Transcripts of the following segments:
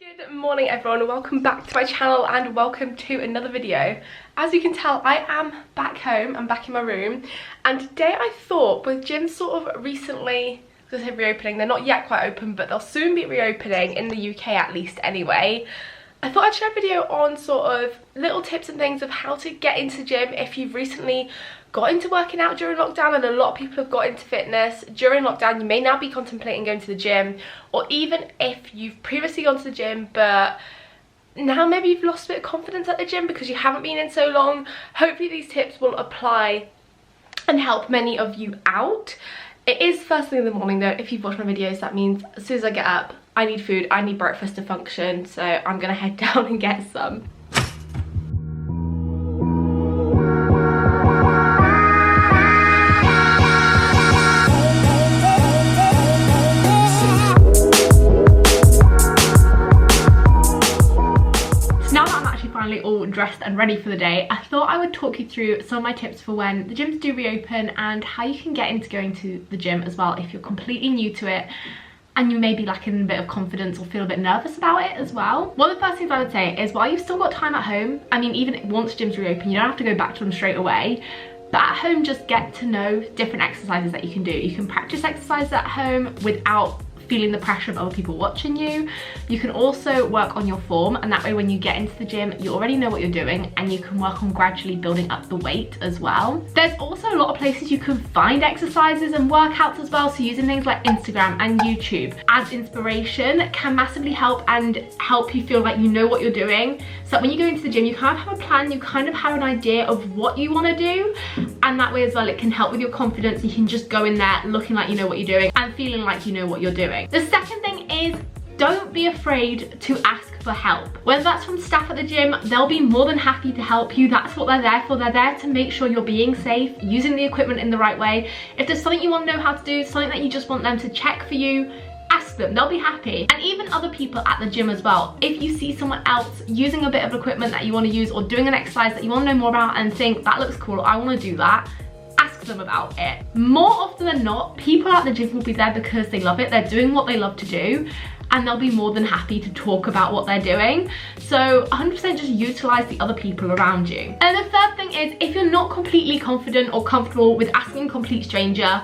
Good morning everyone, welcome back to my channel and welcome to another video. As you can tell, I am back home, I'm back in my room, and today I thought with gyms sort of recently, I was going to say reopening, they're not yet quite open but they'll soon be reopening in the UK at least anyway. I thought I'd share a video on sort of little tips and things of how to get into the gym if you've recently got into working out during lockdown, and a lot of people have got into fitness during lockdown. You may now be contemplating going to the gym, or even if you've previously gone to the gym but now maybe you've lost a bit of confidence at the gym because you haven't been in so long. Hopefully these tips will apply and help many of you out. It is first thing in the morning though. If you've watched my videos, that means as soon as I get up, I need food, I need breakfast to function, so I'm gonna head down and get some. Finally all dressed and ready for the day, I thought I would talk you through some of my tips for when the gyms do reopen and how you can get into going to the gym as well if you're completely new to it and you may be lacking a bit of confidence or feel a bit nervous about it as well. One of the first things I would say is while you've still got time at home, I mean even once gyms reopen you don't have to go back to them straight away, but at home just get to know different exercises that you can do. You can practice exercises at home without feeling the pressure of other people watching you. You can also work on your form, and that way when you get into the gym you already know what you're doing and you can work on gradually building up the weight as well. There's also a lot of places you can find exercises and workouts as well, so using things like Instagram and YouTube as inspiration can massively help and help you feel like you know what you're doing, so that when you go into the gym you kind of have a plan, you kind of have an idea of what you want to do, and that way as well it can help with your confidence. You can just go in there looking like you know what you're doing and feeling like you know what you're doing. The second thing is don't be afraid to ask for help. Whether that's from staff at the gym, they'll be more than happy to help you. That's what they're there for. They're there to make sure you're being safe, using the equipment in the right way. If there's something you want to know how to do, something that you just want them to check for you, ask them, they'll be happy. And even other people at the gym as well. If you see someone else using a bit of equipment that you want to use or doing an exercise that you want to know more about and think that looks cool, I want to do that, ask them about it. More often than not, people at the gym will be there because they love it, they're doing what they love to do, and they'll be more than happy to talk about what they're doing. So 100% just utilize the other people around you. And the third thing is, if you're not completely confident or comfortable with asking a complete stranger,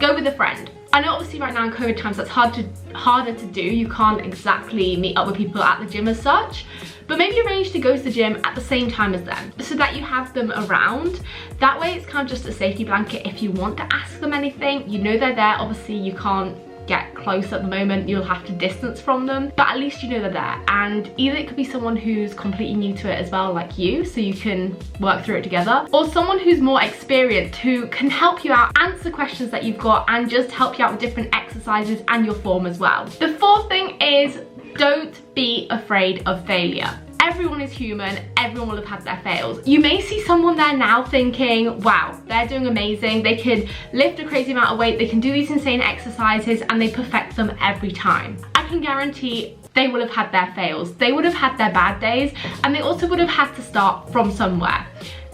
go with a friend. I know obviously right now in COVID times that's harder to do. You can't exactly meet up with people at the gym as such, but maybe arrange to go to the gym at the same time as them so that you have them around. That way it's kind of just a safety blanket. If you want to ask them anything, you know they're there. Obviously you can't get close at the moment, you'll have to distance from them, but at least you know they're there. And either it could be someone who's completely new to it as well, like you, so you can work through it together, or someone who's more experienced who can help you out, answer questions that you've got, and just help you out with different exercises and your form as well. The fourth thing is don't be afraid of failure. Everyone is human, everyone will have had their fails. You may see someone there now thinking, wow, they're doing amazing, they can lift a crazy amount of weight, they can do these insane exercises and they perfect them every time. I can guarantee they will have had their fails, they would have had their bad days, and they also would have had to start from somewhere.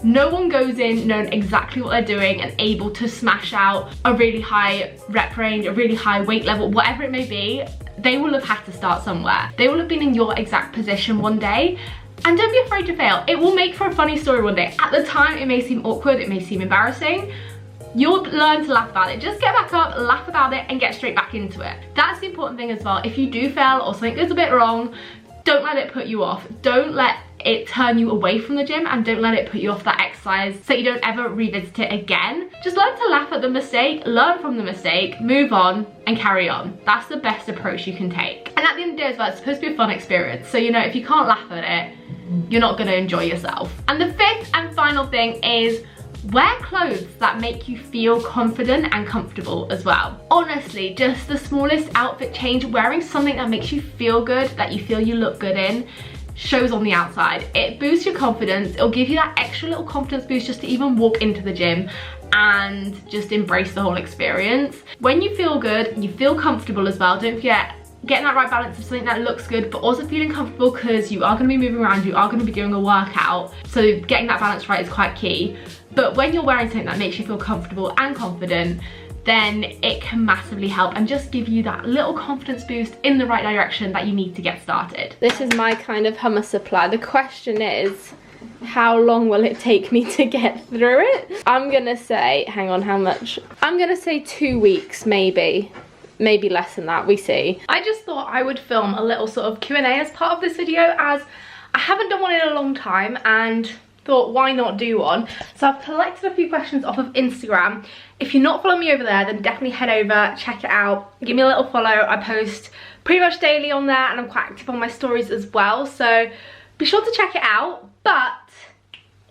No one goes in knowing exactly what they're doing and able to smash out a really high rep range, a really high weight level, whatever it may be. They will have had to start somewhere. They will have been in your exact position one day, and don't be afraid to fail. It will make for a funny story one day. At the time it may seem awkward, it may seem embarrassing. You'll learn to laugh about it. Just get back up, laugh about it, and get straight back into it. That's the important thing as well. If you do fail or something goes a bit wrong, don't let it put you off. Don't let it turn you away from the gym, and don't let it put you off that exercise so you don't ever revisit it again. Just learn to laugh at the mistake, learn from the mistake, move on and carry on. That's the best approach you can take. And at the end of the day as well, it's supposed to be a fun experience, so you know if you can't laugh at it, you're not going to enjoy yourself. And the fifth and final thing is wear clothes that make you feel confident and comfortable as well. Honestly, just the smallest outfit change, wearing something that makes you feel good, that you feel you look good in, shows on the outside. It boosts your confidence. It'll give you that extra little confidence boost just to even walk into the gym and just embrace the whole experience. When you feel good, you feel comfortable as well. Don't forget, getting that right balance of something that looks good but also feeling comfortable, because you are going to be moving around, you are going to be doing a workout, so getting that balance right is quite key. But when you're wearing something that makes you feel comfortable and confident, then it can massively help and just give you that little confidence boost in the right direction that you need to get started. This is my kind of hummus supply. The question is, how long will it take me to get through it? I'm gonna say, hang on, how much? I'm gonna say 2 weeks, maybe less than that, we see. I just thought I would film a little sort of Q&A as part of this video, as I haven't done one in a long time and thought, why not do one? So I've collected a few questions off of Instagram. If you're not following me over there, then definitely head over, check it out, give me a little follow. I post pretty much daily on there and I'm quite active on my stories as well, so be sure to check it out. But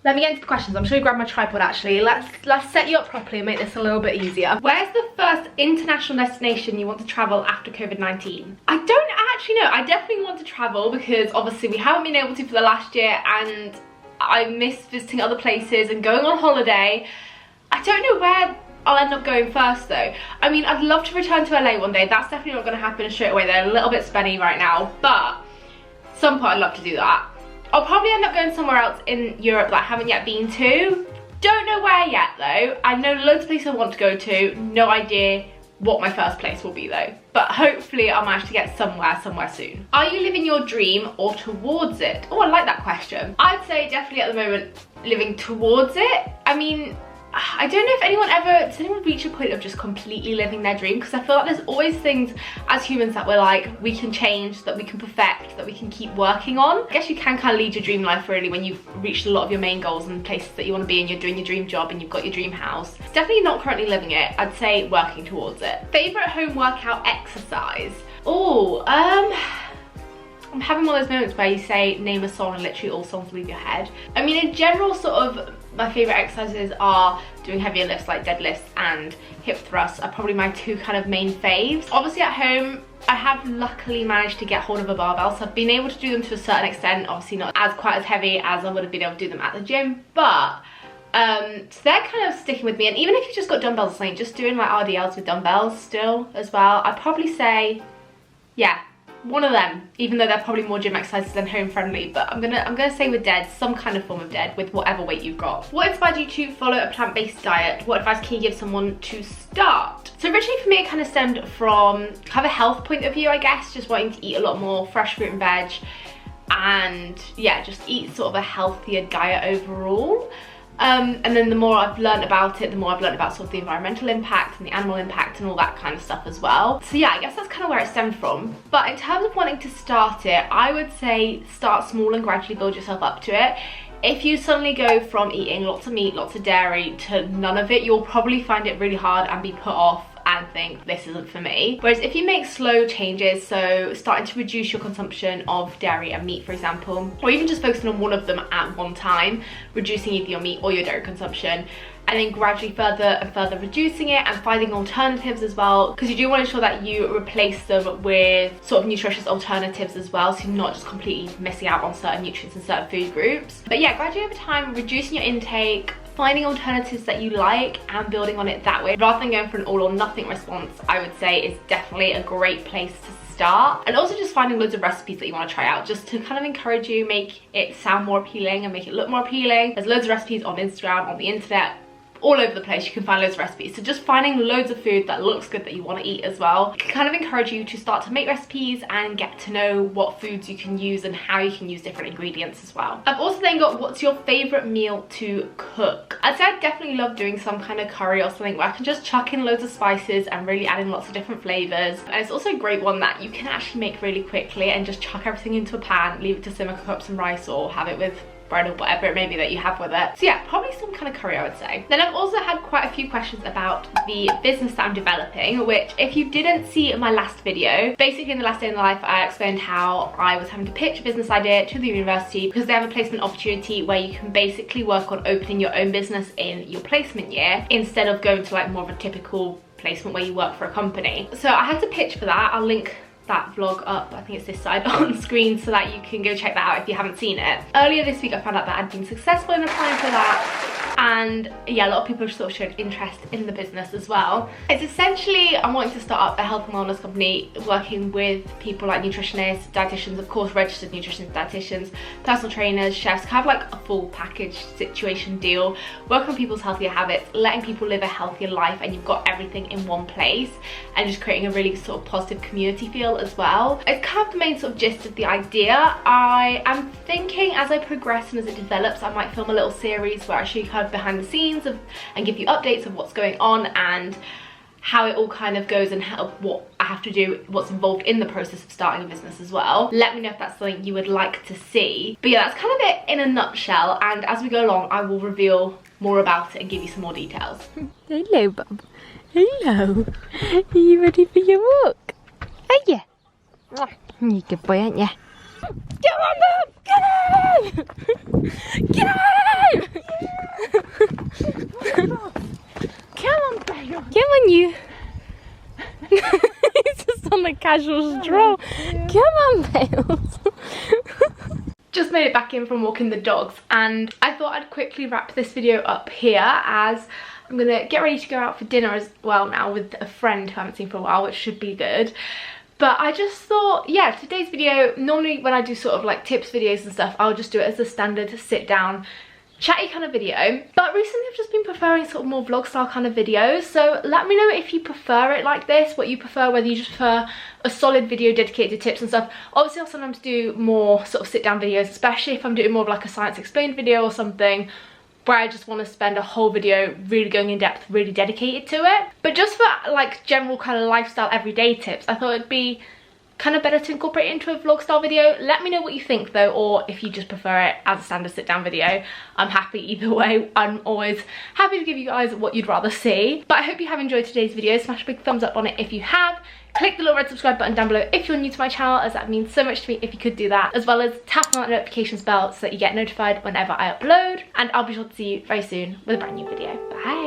let me get into the questions. I'm just gonna grab my tripod actually. Let's set you up properly and make this a little bit easier. Where's the first international destination you want to travel after COVID-19? I don't actually know. I definitely want to travel because obviously we haven't been able to for the last year and I miss visiting other places and going on holiday. I don't know where I'll end up going first though. I mean, I'd love to return to LA one day. That's definitely not gonna happen straight away. They're a little bit spenny right now, but at some point I'd love to do that. I'll probably end up going somewhere else in Europe that I haven't yet been to. Don't know where yet though. I know loads of places I want to go to. No idea what my first place will be though. But hopefully I'll manage to get somewhere soon. Are you living your dream or towards it? Oh, I like that question. I'd say definitely at the moment living towards it. I mean, I don't know if does anyone reach a point of just completely living their dream? Because I feel like there's always things as humans that we're like, we can change, that we can perfect, that we can keep working on. I guess you can kind of lead your dream life really when you've reached a lot of your main goals and places that you want to be and you're doing your dream job and you've got your dream house. It's definitely not currently living it. I'd say working towards it. Favorite home workout exercise? Oh, I'm having one of those moments where you say name a song and literally all songs leave your head. I mean, in general, sort of my favorite exercises are doing heavier lifts like deadlifts and hip thrusts are probably my two kind of main faves. Obviously at home, I have luckily managed to get hold of a barbell, so I've been able to do them to a certain extent, obviously not as quite as heavy as I would have been able to do them at the gym, but so they're kind of sticking with me. And even if you just got dumbbells or something, just doing like RDLs with dumbbells still as well, I'd probably say, yeah, one of them, even though they're probably more gym exercises than home friendly. But I'm gonna say with dead, some kind of form of dead with whatever weight you've got. What inspired you to follow a plant-based diet? What advice can you give someone to start? So originally for me it kind of stemmed from kind of a health point of view, I guess, just wanting to eat a lot more fresh fruit and veg and yeah, just eat sort of a healthier diet overall. And then the more I've learned about it, the more I've learned about sort of the environmental impact and the animal impact and all that kind of stuff as well. So yeah, I guess that's kind of where it stemmed from. But in terms of wanting to start it, I would say start small and gradually build yourself up to it. If you suddenly go from eating lots of meat, lots of dairy to none of it, you'll probably find it really hard and be put off and think this isn't for me. Whereas if you make slow changes, so starting to reduce your consumption of dairy and meat, for example, or even just focusing on one of them at one time, reducing either your meat or your dairy consumption, and then gradually further and further reducing it and finding alternatives as well, because you do want to ensure that you replace them with sort of nutritious alternatives as well, so you're not just completely missing out on certain nutrients and certain food groups. But yeah, gradually over time, reducing your intake, finding alternatives that you like and building on it that way, rather than going for an all or nothing response, I would say is definitely a great place to start. And also just finding loads of recipes that you want to try out, just to kind of encourage you, make it sound more appealing and make it look more appealing. There's loads of recipes on Instagram, on the internet, all over the place. You can find loads of recipes, so just finding loads of food that looks good that you want to eat as well can kind of encourage you to start to make recipes and get to know what foods you can use and how you can use different ingredients as well. I've also then got what's your favorite meal to cook. I'd say I definitely love doing some kind of curry or something where I can just chuck in loads of spices and really add in lots of different flavors. And it's also a great one that you can actually make really quickly and just chuck everything into a pan, leave it to simmer, cook up some rice or have it with bread or whatever it may be that you have with it. So yeah, probably some kind of curry, I would say. Then I've also had quite a few questions about the business that I'm developing, which if you didn't see in my last video, basically in the last day in the life, I explained how I was having to pitch a business idea to the university because they have a placement opportunity where you can basically work on opening your own business in your placement year instead of going to like more of a typical placement where you work for a company. So I had to pitch for that. I'll link that vlog up, I think it's this side on screen, so that you can go check that out if you haven't seen it. Earlier this week I found out that I'd been successful in applying for that and yeah, a lot of people have sort of showed interest in the business as well. It's essentially, I'm wanting to start up a health and wellness company working with people like nutritionists, dietitians, of course registered nutritionists, dietitians, personal trainers, chefs, kind of like a full package situation deal, working on people's healthier habits, letting people live a healthier life, and you've got everything in one place, and just creating a really sort of positive community feel as well. It's kind of the main sort of gist of the idea. I am thinking as I progress and as it develops, I might film a little series where I show you kind of behind the scenes and give you updates of what's going on and how it all kind of goes and what I have to do, what's involved in the process of starting a business as well. Let me know if that's something you would like to see. But yeah, that's kind of it in a nutshell, and as we go along I will reveal more about it and give you some more details. Hello, Bob. Hello. Are you ready for your walk? Are you? You're a good boy, aren't you? Come on, Bob! Get out! Get out! Come on, Bale. Come on, you. It's just on a casual stroll. Come on, Bales. Just made it back in from walking the dogs, and I thought I'd quickly wrap this video up here as I'm gonna get ready to go out for dinner as well now with a friend who I haven't seen for a while, which should be good. But I just thought, yeah, today's video, normally when I do sort of like tips videos and stuff, I'll just do it as a standard sit down chatty kind of video, but recently I've just been preferring sort of more vlog style kind of videos. So let me know if you prefer it like this, what you prefer, whether you just prefer a solid video dedicated to tips and stuff. Obviously I'll sometimes do more sort of sit down videos, especially if I'm doing more of like a science explained video or something where I just want to spend a whole video really going in depth, really dedicated to it. But just for like general kind of lifestyle everyday tips, I thought it'd be kind of better to incorporate it into a vlog style video. Let me know what you think though, or if you just prefer it as a standard sit down video. I'm happy either way. I'm always happy to give you guys what you'd rather see. But I hope you have enjoyed today's video. Smash a big thumbs up on it if you have. Click the little red subscribe button down below if you're new to my channel, as that means so much to me if you could do that, as well as tap on that notifications bell so that you get notified whenever I upload. And I'll be sure to see you very soon with a brand new video. Bye.